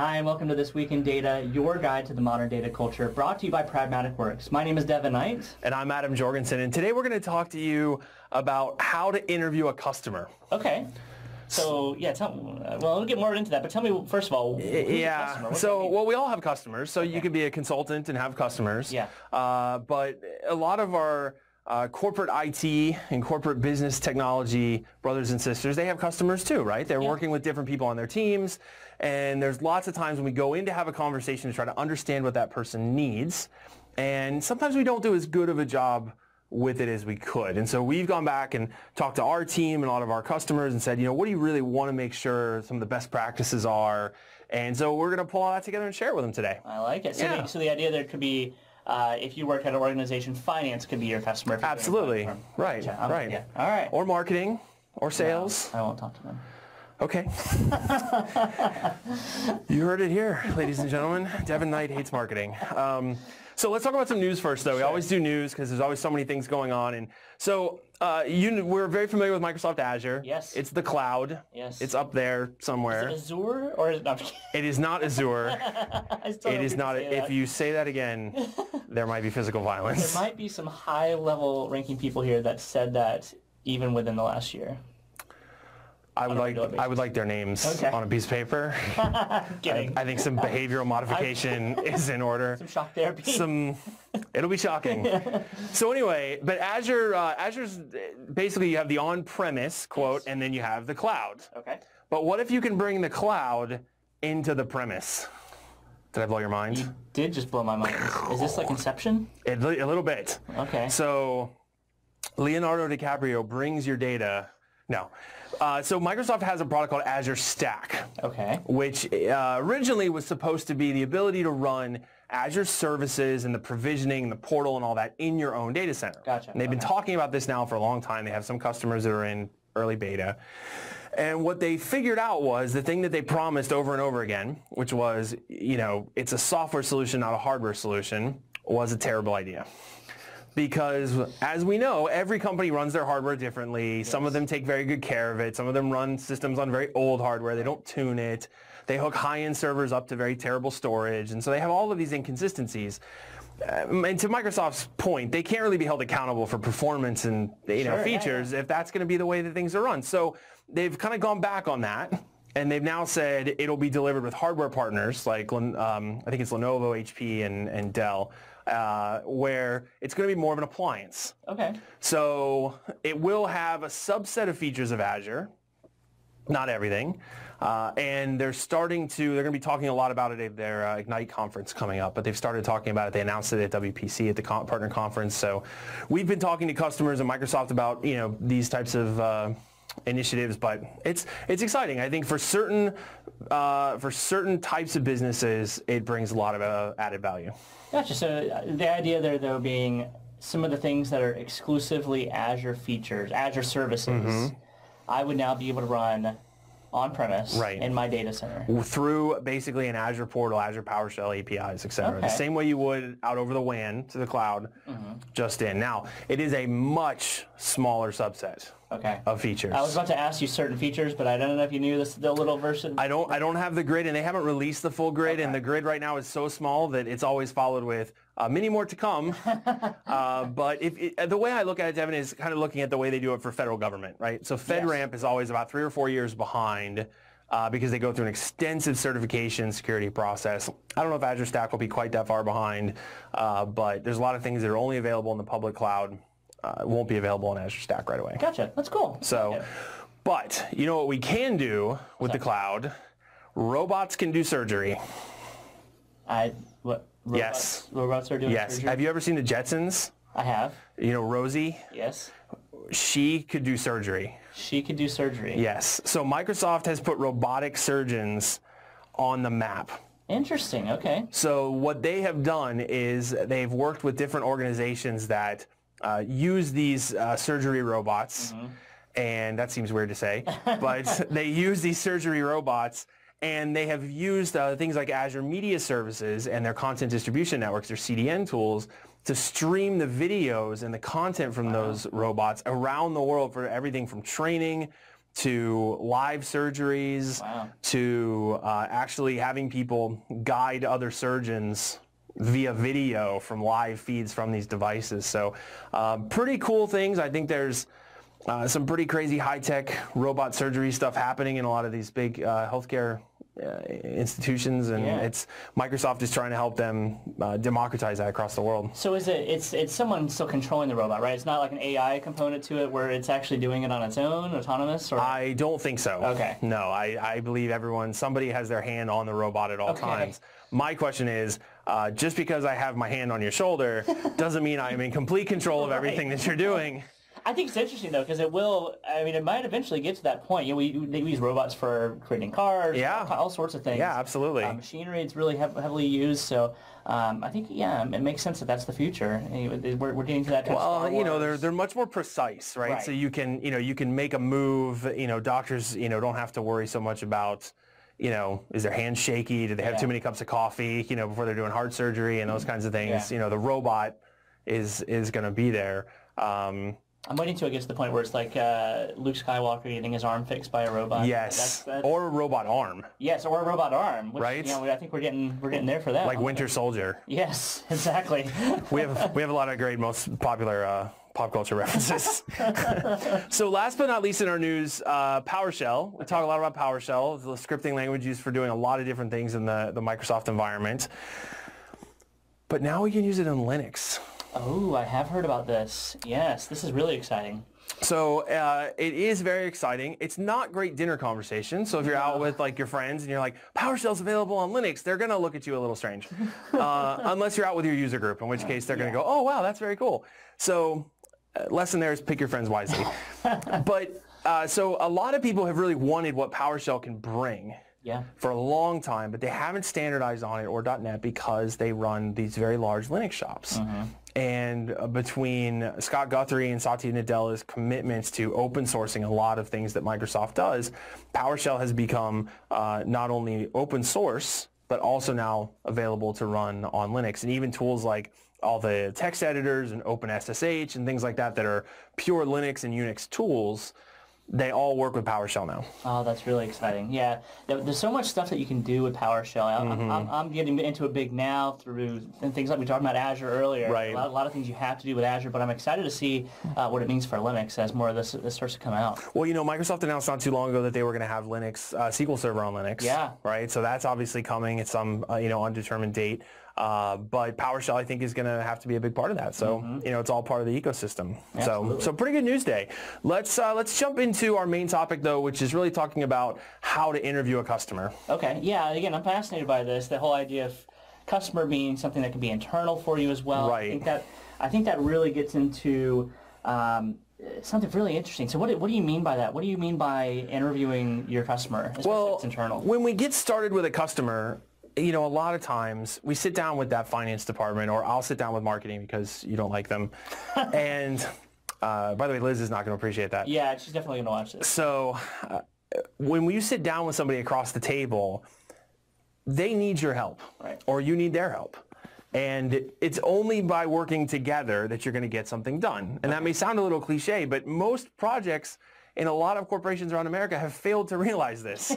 Hi, and welcome to This Week in Data, your guide to the modern data culture, brought to you by Pragmatic Works. My name is Devin Knight. And I'm Adam Jorgensen, and today we're going to talk to you about how to interview a customer. Okay. So, yeah, we'll get more into that, but tell me, first of all, who's a customer? So, well, we all have customers, so you could be a consultant and have customers. Yeah. But a lot of our corporate IT and corporate business technology brothers and sisters, they have customers too, right? They're working with different people on their teams, and there's lots of times when we go in to have a conversation to try to understand what that person needs, and sometimes we don't do as good of a job with it as we could. And so we've gone back and talked to our team and a lot of our customers and said, you know, what do you really want to make sure some of the best practices are? And so we're going to pull all that together and share it with them today. I like it. So the idea there could be, if you work at an organization, finance could be your customer. Absolutely. Right. Right. Yeah. All right. Or marketing or sales. No, I won't talk to them. Okay. You heard it here, ladies and gentlemen. Devin Knight hates marketing. So let's talk about some news first, though. We always do news because there's always so many things going on. And so we're very familiar with Microsoft Azure. Yes. It's the cloud. Yes. It's up there somewhere. Is it Azure or is it not? It is not Azure. It is not. If you say that again, there might be physical violence. There might be some high-level ranking people here that said that even within the last year. I would like their names on a piece of paper. Kidding. I think some behavioral modification is in order. Some shock therapy. It'll be shocking. So anyway, but Azure's basically you have the on-premise quote, and then you have the cloud. Okay. But what if you can bring the cloud into the premise? Did I blow your mind? You did just blow my mind. Is this like Inception? A little bit. Okay. So Leonardo DiCaprio brings your data. No. So Microsoft has a product called Azure Stack, which originally was supposed to be the ability to run Azure services and the provisioning and the portal and all that in your own data center. Gotcha. And they've been talking about this now for a long time. They have some customers that are in early beta. And what they figured out was the thing that they promised over and over again, which was, you know, it's a software solution, not a hardware solution, was a terrible idea. Because, as we know, every company runs their hardware differently. Yes. Some of them take very good care of it. Some of them run systems on very old hardware. They don't tune it. They hook high-end servers up to very terrible storage. And so they have all of these inconsistencies. And to Microsoft's point, they can't really be held accountable for performance and features if that's going to be the way that things are run. So they've kind of gone back on that. And they've now said it'll be delivered with hardware partners like I think it's Lenovo, HP, and Dell. Where it's going to be more of an appliance. Okay. So it will have a subset of features of Azure, not everything. And they're going to be talking a lot about it at their Ignite conference coming up, but they've started talking about it. They announced it at WPC at the partner conference. So we've been talking to customers at Microsoft about, you know, these types of initiatives, but it's exciting. I think for certain types of businesses, it brings a lot of added value. Gotcha. So the idea there, though, being some of the things that are exclusively Azure features, Azure services, I would now be able to run on-premise in my data center. Through basically an Azure portal, Azure PowerShell APIs, etc. The same way you would out over the WAN to the cloud, just in. Now, it is a much smaller subset of features. I was about to ask you certain features, but I don't know if you knew the little version. I don't have the grid, and they haven't released the full grid, and the grid right now is so small that it's always followed with many more to come. But the way I look at it, Devin, is kind of looking at the way they do it for federal government, right? So FedRAMP is always about 3 or 4 years behind because they go through an extensive certification security process. I don't know if Azure Stack will be quite that far behind, but there's a lot of things that are only available in the public cloud. Won't be available on Azure Stack right away. Gotcha. That's cool. So, but you know what we can do with the cloud? Robots can do surgery. Robots, yes. Robots are doing surgery? Have you ever seen the Jetsons? I have. You know Rosie? Yes. She could do surgery. She could do surgery. Yes. So Microsoft has put robotic surgeons on the map. Interesting. Okay. So what they have done is they've worked with different organizations that use these surgery robots, and that seems weird to say, but they use these surgery robots, and they have used things like Azure Media Services and their content distribution networks, their CDN tools, to stream the videos and the content from those robots around the world for everything from training to live surgeries, to actually having people guide other surgeons via video from live feeds from these devices. So pretty cool things. I think there's some pretty crazy high-tech robot surgery stuff happening in a lot of these big healthcare institutions, and it's Microsoft is trying to help them democratize that across the world. So it's someone still controlling the robot, right? It's not like an AI component to it where it's actually doing it on its own, autonomous? Or? I don't think so. Okay. No, I believe somebody has their hand on the robot at all times. My question is, just because I have my hand on your shoulder doesn't mean I'm in complete control of everything that you're doing. I think it's interesting, though, because it might eventually get to that point. We use robots for creating cars, all sorts of things. Yeah, absolutely. Machinery, it's really heavily used, so I think, it makes sense that that's the future. We're getting to that kind of Star Wars. They're much more precise, right? So you can make a move, doctors, don't have to worry so much about, is their hand shaky? Do they have too many cups of coffee, before they're doing heart surgery and those kinds of things? The robot is going to be there. I'm waiting till it gets to the point where it's like Luke Skywalker getting his arm fixed by a robot. Yes, or a robot arm. Yes, or a robot arm. Which, right. I think we're getting there for that. Like Winter Soldier. Yes, exactly. we have a lot of great, most popular pop culture references. So last but not least in our news, PowerShell. We talk a lot about PowerShell, the scripting language used for doing a lot of different things in the Microsoft environment. But now we can use it in Linux. Oh, I have heard about this. Yes, this is really exciting. So it is very exciting. It's not great dinner conversation. So if you're out with your friends and you're like, PowerShell's available on Linux, they're going to look at you a little strange. Unless you're out with your user group, in which case they're going to go, oh, wow, that's very cool. So lesson there is pick your friends wisely. But so a lot of people have really wanted what PowerShell can bring. For a long time, but they haven't standardized on it or .NET because they run these very large Linux shops. And between Scott Guthrie and Satya Nadella's commitments to open sourcing a lot of things that Microsoft does, PowerShell has become not only open source, but also now available to run on Linux. And even tools like all the text editors and OpenSSH and things like that that are pure Linux and Unix tools, they all work with PowerShell now. Oh, that's really exciting. Yeah, there's so much stuff that you can do with PowerShell. I'm getting into it big now through things like we talked about Azure earlier. Right. A lot of things you have to do with Azure, but I'm excited to see what it means for Linux as more of this starts to come out. Well, Microsoft announced not too long ago that they were going to have Linux, SQL Server on Linux. Yeah. Right, so that's obviously coming at some, undetermined date. But PowerShell, I think, is going to have to be a big part of that. So, it's all part of the ecosystem. So pretty good news day. Let's jump into our main topic, though, which is really talking about how to interview a customer. Okay. Yeah. Again, I'm fascinated by this. The whole idea of customer being something that can be internal for you as well. Right. I think that really gets into something really interesting. So what do you mean by that? What do you mean by interviewing your customer, especially if it's internal? When we get started with a customer, a lot of times we sit down with that finance department, or I'll sit down with marketing because you don't like them. And by the way, Liz is not going to appreciate that. Yeah, she's definitely going to watch this. So when you sit down with somebody across the table, they need your help, right, or you need their help. And it's only by working together that you're going to get something done. And that may sound a little cliche, but most projects in a lot of corporations around America have failed to realize this.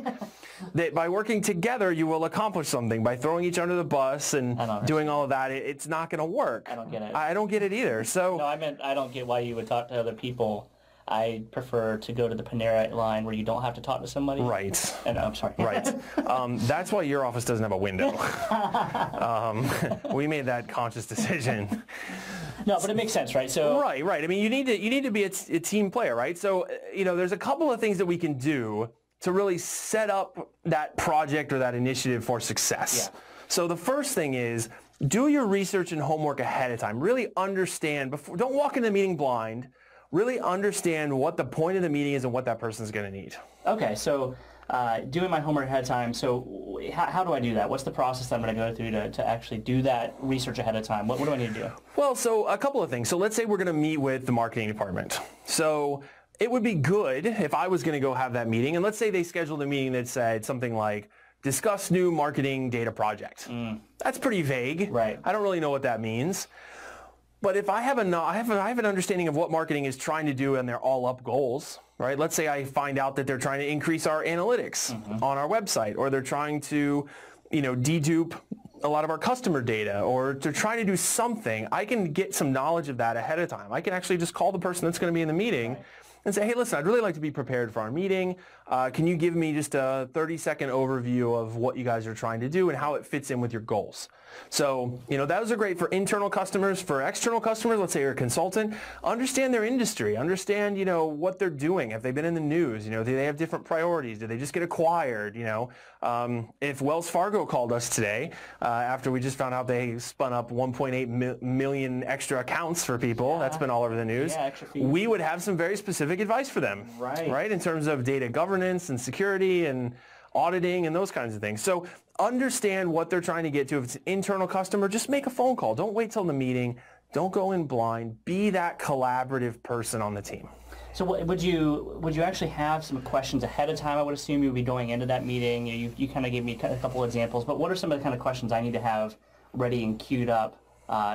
That by working together, you will accomplish something. By throwing each under the bus and doing all of that, it's not going to work. I don't get it. I don't get it either. So no, I meant I don't get why you would talk to other people. I prefer to go to the Panera line where you don't have to talk to somebody. Right. And I'm sorry. Right. That's why your office doesn't have a window. We made that conscious decision. No, but it makes sense, right? So right. I mean, you need to be a team player, right? So there's a couple of things that we can do to really set up that project or that initiative for success. Yeah. So the first thing is do your research and homework ahead of time. Really understand don't walk into the meeting blind. Really understand what the point of the meeting is and what that person's going to need. Okay, so doing my homework ahead of time. So how do I do that? What's the process that I'm going to go through to actually do that research ahead of time? What do I need to do? Well, so a couple of things. So let's say we're going to meet with the marketing department. So it would be good if I was going to go have that meeting, and let's say they scheduled a meeting that said something like, discuss new marketing data project. That's pretty vague. Right. I don't really know what that means. But if I have an understanding of what marketing is trying to do and their all-up goals, right? Let's say I find out that they're trying to increase our analytics on our website, or they're trying to, dedupe a lot of our customer data, or they're trying to do something. I can get some knowledge of that ahead of time. I can actually just call the person that's going to be in the meeting and say, hey, listen, I'd really like to be prepared for our meeting. Can you give me just a 30-second overview of what you guys are trying to do and how it fits in with your goals? So, those are great for internal customers. For external customers, let's say you're a consultant, understand their industry, understand, what they're doing. Have they been in the news? Do they have different priorities? Do they just get acquired? If Wells Fargo called us today, after we just found out they spun up 1.8 million extra accounts for people, that's been all over the news, we would have some very specific advice for them, right? In terms of data governance and security and auditing and those kinds of things. So understand what they're trying to get to. If it's an internal customer, just make a phone call. Don't wait till the meeting. Don't go in blind. Be that collaborative person on the team. So would you actually have some questions ahead of time? I would assume you would be going into that meeting. You kind of gave me a couple examples, but what are some of the kind of questions I need to have ready and queued up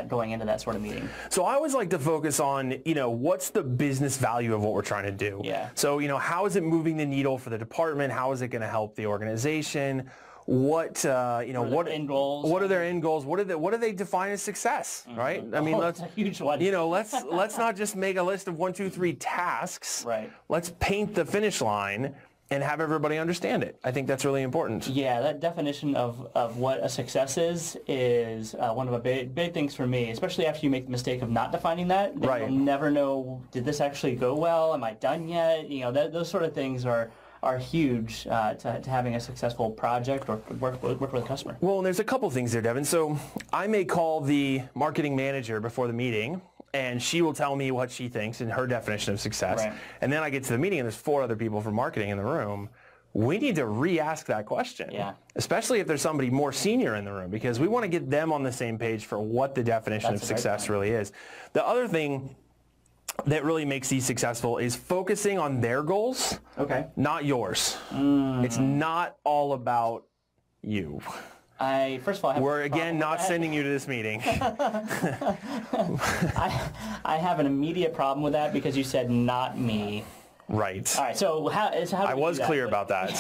going into that sort of meeting? So I always like to focus on, what's the business value of what we're trying to do? Yeah. So, how is it moving the needle for the department? How is it going to help the organization? What what end goals? What are their end goals? What do they define as success? Right? I mean, that's a huge one. Let's not just make a list of 1, 2, 3 tasks. Right. Let's paint the finish line and have everybody understand it. I think that's really important. Yeah, that definition of what a success is one of the big things for me, especially after you make the mistake of not defining that. You'll never know, did this actually go well? Am I done yet? Those sort of things are huge to having a successful project or work with a customer. Well, and there's a couple things there, Devin. So I may call the marketing manager before the meeting, and she will tell me what she thinks and her definition of success. Right. And then I get to the meeting and there's 4 other people from marketing in the room. We need to re-ask that question, especially if there's somebody more senior in the room, because we want to get them on the same page for what the definition of success really is. The other thing that really makes these successful is focusing on their goals, not yours. It's not all about you. First of all, we're again not sending you to this meeting. I have an immediate problem with that because you said not me. Right. All right. So how do I was clear about that.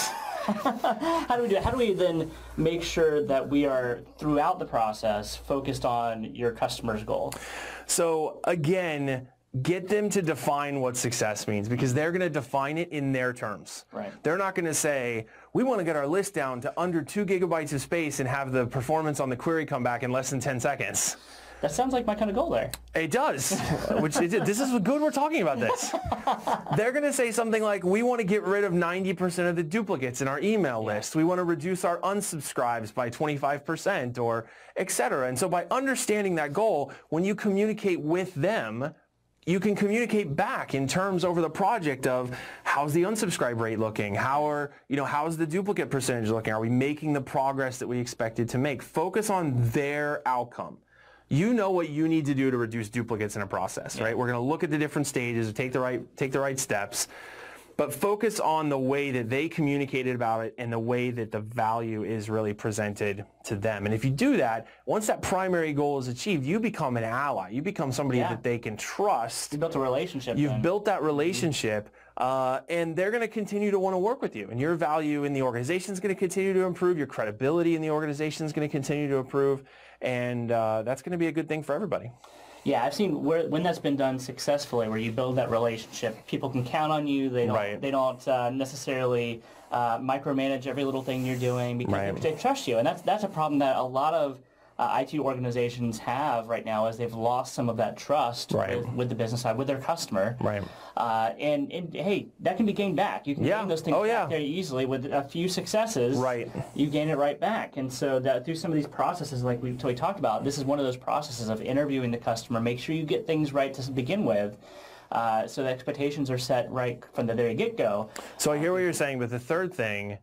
How do we do it? How do we then make sure that we are throughout the process focused on your customer's goal? So again, get them to define what success means, because they're going to define it in their terms. Right. They're not going to say, we want to get our list down to under 2 gigabytes of space and have the performance on the query come back in less than 10 seconds. That sounds like my kind of goal there. It does. This is good we're talking about this. They're going to say something like, we want to get rid of 90% of the duplicates in our email list. We want to reduce our unsubscribes by 25%, or et cetera. And so by understanding that goal, when you communicate with them, you can communicate back in terms over the project of, how's the unsubscribe rate looking? How's the duplicate percentage looking? Are we making the progress that we expected to make? Focus on their outcome. You know what you need to do to reduce duplicates in a process, right? We're going to look at the different stages, take the right steps, but focus on the way that they communicated about it and the way that the value is really presented to them. And if you do that, once that primary goal is achieved, you become an ally. You become somebody that they can trust. You built a relationship. You've built that relationship, and they're going to continue to want to work with you. And your value in the organization is going to continue to improve. Your credibility in the organization is going to continue to improve. And that's going to be a good thing for everybody. Yeah, I've seen when that's been done successfully, where you build that relationship, people can count on you. They don't necessarily micromanage every little thing you're doing because they trust you. And that's a problem that a lot of IT organizations have right now, is they've lost some of that trust with the business side, with their customer. Right. And hey, that can be gained back. You can gain those things back very easily with a few successes. Right. You gain it right back. And so that through some of these processes, like we talked about, this is one of those processes of interviewing the customer. Make sure you get things right to begin with. So the expectations are set right from the very get-go. So I hear what you're saying, but the third thing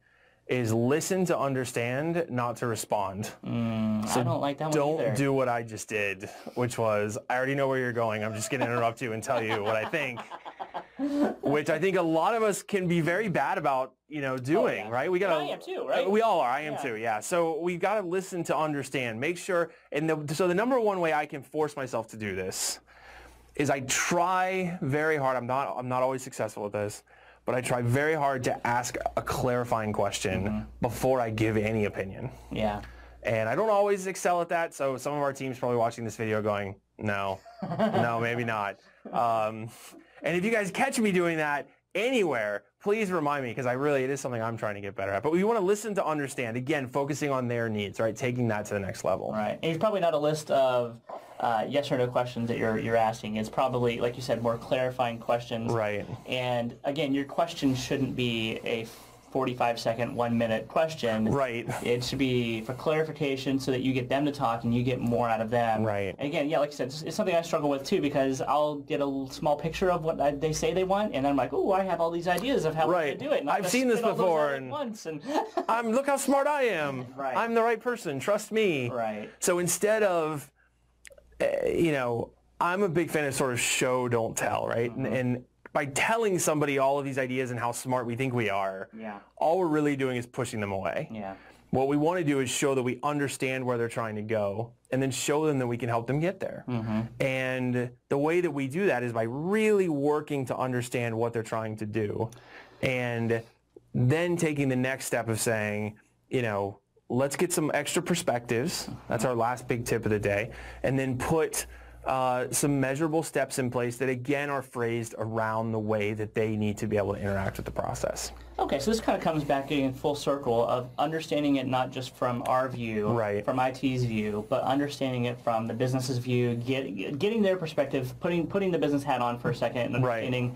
is listen to understand, not to respond. So I don't like that one either. Don't do what I just did, which was, I already know where you're going. I'm just going to interrupt you and tell you what I think. which I think a lot of us can be very bad about, doing, right? We gotta. I am too, right? We all are. I am too. Yeah. So we've got to listen to understand, make sure. So the number one way I can force myself to do this is I try very hard. I'm not always successful at this, but I try very hard to ask a clarifying question before I give any opinion. Yeah. And I don't always excel at that. So some of our team's probably watching this video going, no, no, maybe not. And if you guys catch me doing that anywhere, please remind me, because it is something I'm trying to get better at. But we want to listen to understand, again, focusing on their needs, right? Taking that to the next level. Right. And it's probably not a list of yes or no questions that you're asking. It's probably, like you said, more clarifying questions. Right. And again, your question shouldn't be a 45-second, 1-minute question. Right. It should be for clarification so that you get them to talk and you get more out of them. Right. And again, yeah, like I said, it's something I struggle with too, because I'll get a small picture of what they say they want, and I'm like, oh, I have all these ideas of how we're going to do it. And I've seen this before, and look how smart I am. Right. I'm the right person. Trust me. Right. So instead of, I'm a big fan of sort of show, don't tell, right? And by telling somebody all of these ideas and how smart we think we are, all we're really doing is pushing them away. Yeah. What we want to do is show that we understand where they're trying to go, and then show them that we can help them get there. And the way that we do that is by really working to understand what they're trying to do, and then taking the next step of saying, let's get some extra perspectives. That's our last big tip of the day. And then put some measurable steps in place that, again, are phrased around the way that they need to be able to interact with the process. Okay, so this kind of comes back in full circle of understanding it not just from our view, from IT's view, but understanding it from the business's view, getting their perspective, putting the business hat on for a second, and understanding,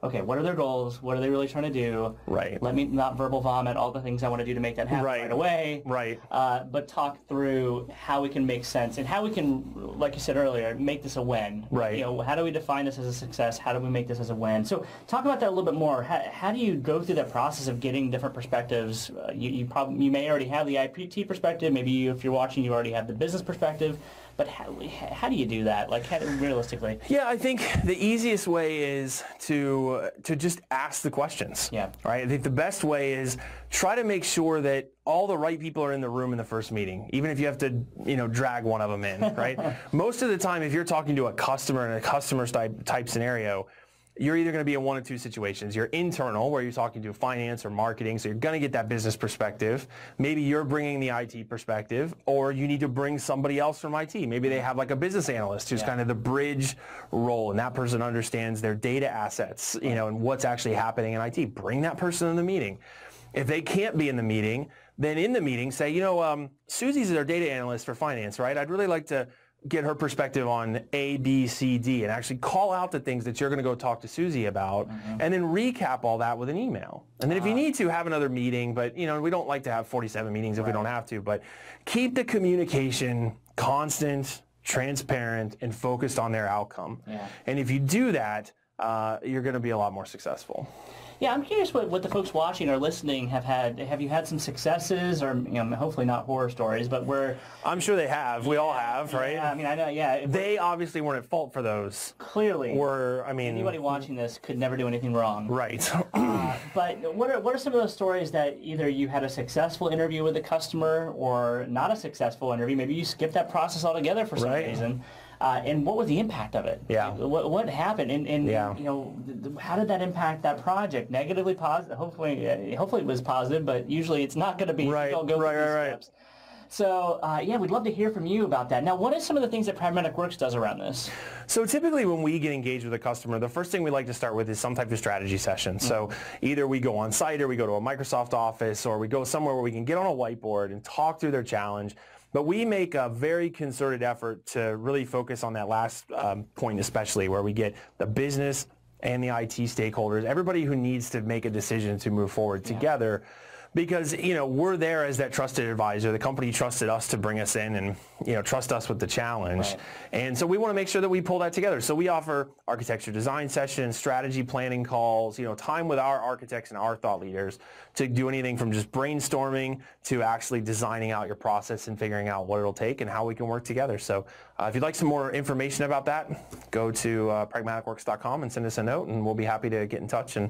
okay, what are their goals? What are they really trying to do? Right. Let me not verbal vomit all the things I want to do to make that happen right away. Right. But talk through how we can make sense and how we can, like you said earlier, make this a win. Right. How do we define this as a success? How do we make this as a win? So talk about that a little bit more. How do you go through that process of getting different perspectives? You may already have the IT perspective. Maybe if you're watching, you already have the business perspective. But how do you do that? Like, realistically? Yeah, I think the easiest way is to just ask the questions. Yeah. Right. I think the best way is try to make sure that all the right people are in the room in the first meeting, even if you have to, drag one of them in. Right. Most of the time, if you're talking to a customer in a customer type scenario, you're either going to be in one of two situations. You're internal, where you're talking to finance or marketing, so you're going to get that business perspective. Maybe you're bringing the IT perspective, or you need to bring somebody else from IT. Maybe they have like a business analyst who's kind of the bridge role, and that person understands their data assets, and what's actually happening in IT. Bring that person in the meeting. If they can't be in the meeting, then in the meeting say, Susie's our data analyst for finance, right? I'd really like to get her perspective on A, B, C, D, and actually call out the things that you're going to go talk to Susie about, and then recap all that with an email. And then if you need to, have another meeting, but we don't like to have 47 meetings if we don't have to, but keep the communication constant, transparent, and focused on their outcome. Yeah. And if you do that, you're going to be a lot more successful. Yeah, I'm curious what the folks watching or listening have had. Have you had some successes, or hopefully not horror stories, but where? I'm sure they have. We all have, right? Yeah, I mean, I know. Yeah, they obviously weren't at fault for those. Clearly, anybody watching this could never do anything wrong. Right. But what are some of those stories that either you had a successful interview with a customer or not a successful interview? Maybe you skipped that process altogether for some reason. And what was the impact of it? Yeah. What happened? And how did that impact that project? Negatively, positive? Hopefully it was positive, but usually it's not going to be. Right. Don't go through these steps. So, we'd love to hear from you about that. Now, what are some of the things that Pragmatic Works does around this? So typically when we get engaged with a customer, the first thing we like to start with is some type of strategy session. So either we go on site, or we go to a Microsoft office, or we go somewhere where we can get on a whiteboard and talk through their challenge. But we make a very concerted effort to really focus on that last point, especially where we get the business and the IT stakeholders, everybody who needs to make a decision to move forward together. because, we're there as that trusted advisor. The company trusted us to bring us in and, trust us with the challenge. Right. And so we want to make sure that we pull that together. So we offer architecture design sessions, strategy planning calls, time with our architects and our thought leaders to do anything from just brainstorming to actually designing out your process and figuring out what it'll take and how we can work together. So if you'd like some more information about that, go to pragmaticworks.com and send us a note, and we'll be happy to get in touch and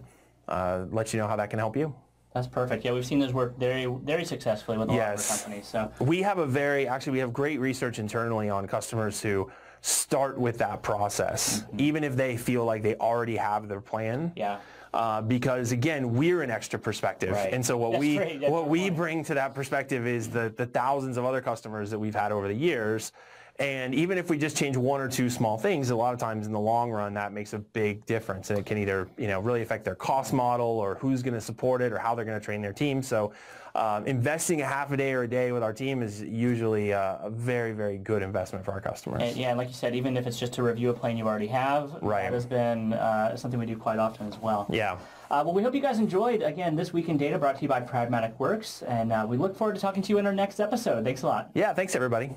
let you know how that can help you. That's perfect. Yeah, we've seen those work very, very successfully with a lot of our companies. So we have great research internally on customers who start with that process, even if they feel like they already have their plan. Yeah. Because again, we're an extra perspective, and so what we bring to that perspective is the thousands of other customers that we've had over the years. And even if we just change one or two small things, a lot of times in the long run, that makes a big difference. And it can either, really affect their cost model or who's going to support it or how they're going to train their team. So investing a half a day or a day with our team is usually a very, very good investment for our customers. And like you said, even if it's just to review a plan you already have, that has been something we do quite often as well. Yeah. Well, we hope you guys enjoyed, again, This Week in Data, brought to you by Pragmatic Works. And we look forward to talking to you in our next episode. Thanks a lot. Yeah, thanks, everybody.